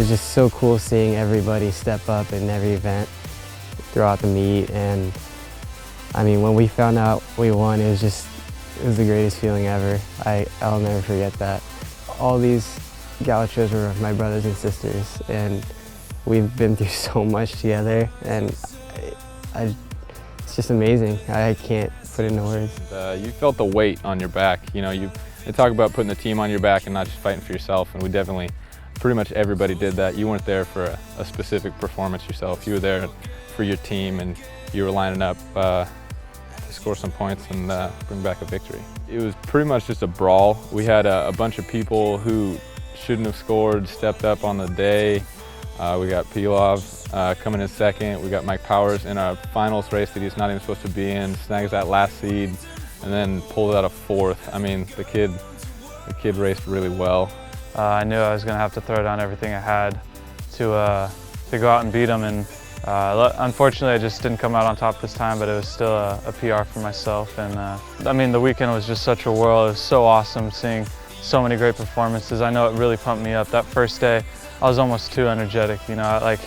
was just so cool seeing everybody step up in every event throughout the meet. And I mean, when we found out we won, it was the greatest feeling ever. I'll never forget that. All these gauchos were my brothers and sisters, and we've been through so much together, and it's just amazing. I can't put it into words. You felt the weight on your back. You know, they talk about putting the team on your back and not just fighting for yourself, and we definitely, pretty much everybody did that. You weren't there for a specific performance yourself. You were there for your team, and you were lining up to score some points and bring back a victory. It was pretty much just a brawl. We had a bunch of people who shouldn't have scored, stepped up on the day. We got Pilavjian coming in second. We got Mike Powers in a finals race that he's not even supposed to be in, snags that last seed, and then pulled out a fourth. I mean, the kid raced really well. I knew I was going to have to throw down everything I had to go out and beat him, and unfortunately I just didn't come out on top this time, but it was still a PR for myself. And I mean, the weekend was just such a whirl. It was so awesome seeing so many great performances. I know it really pumped me up. That first day, I was almost too energetic, you know, like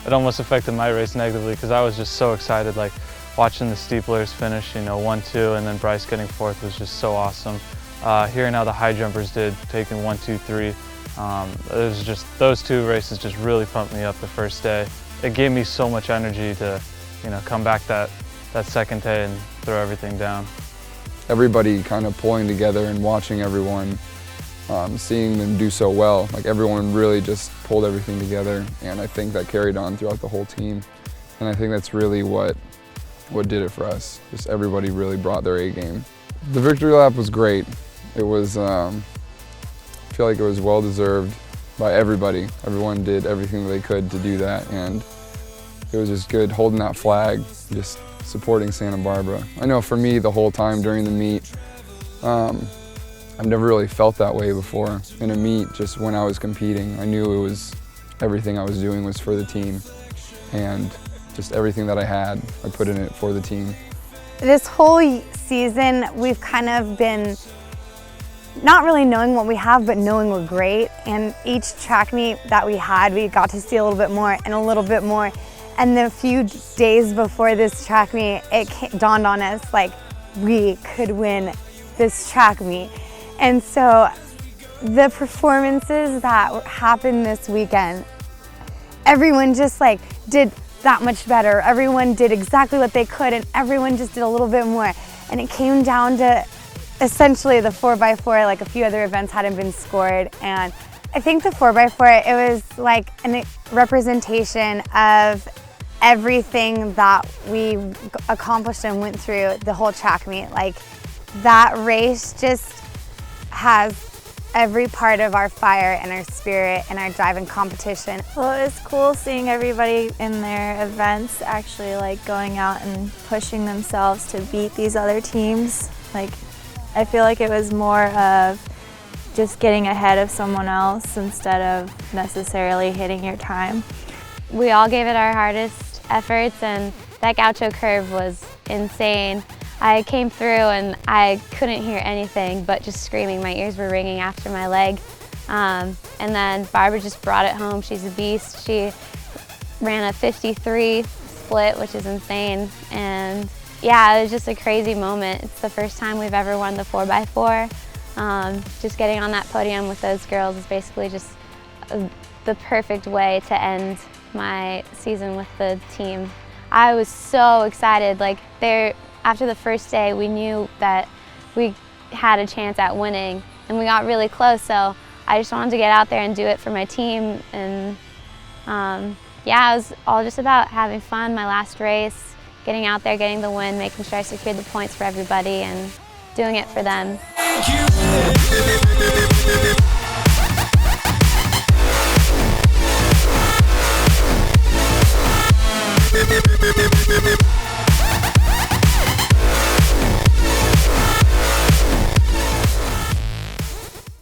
it almost affected my race negatively because I was just so excited. Like watching the steeplers finish, you know, 1-2, and then Bryce getting fourth was just so awesome. Hearing how the high jumpers did, taking 1, 2, 3, it was just, those two races just really pumped me up the first day. It gave me so much energy to, you know, come back that second day and throw everything down. Everybody kind of pulling together and watching everyone, seeing them do so well. Like everyone really just pulled everything together, and I think that carried on throughout the whole team. And I think that's really what did it for us. Just everybody really brought their A game. The victory lap was great. It was, I feel like it was well deserved by everybody. Everyone did everything they could to do that, and it was just good holding that flag, just supporting Santa Barbara. I know for me the whole time during the meet, I've never really felt that way before in a meet. Just when I was competing, I knew it was everything I was doing was for the team, and just everything that I had, I put in it for the team. This whole season, we've kind of been not really knowing what we have, but knowing we're great. And each track meet that we had, we got to see a little bit more and a little bit more. And the few days before this track meet, it dawned on us like we could win this track meet. And so the performances that happened this weekend, everyone just like did that much better. Everyone did exactly what they could, and everyone just did a little bit more. And it came down to essentially the 4x4, like a few other events hadn't been scored. And I think the 4x4, it was like a representation of everything that we accomplished and went through the whole track meet. Like that race just has every part of our fire and our spirit and our drive and competition. Well, it was cool seeing everybody in their events actually like going out and pushing themselves to beat these other teams. Like, I feel like it was more of just getting ahead of someone else instead of necessarily hitting your time. We all gave it our hardest efforts, and that gaucho curve was insane. I came through and I couldn't hear anything but just screaming. My ears were ringing after my leg. And then Barbara just brought it home. She's a beast. She ran a 53 split, which is insane. And yeah, it was just a crazy moment. It's the first time we've ever won the 4x4. Just getting on that podium with those girls is basically just the perfect way to end my season with the team. I was so excited. Like after the first day, we knew that we had a chance at winning, and we got really close, so I just wanted to get out there and do it for my team. And yeah, it was all just about having fun. My last race, getting out there, getting the win, making sure I secured the points for everybody, and doing it for them.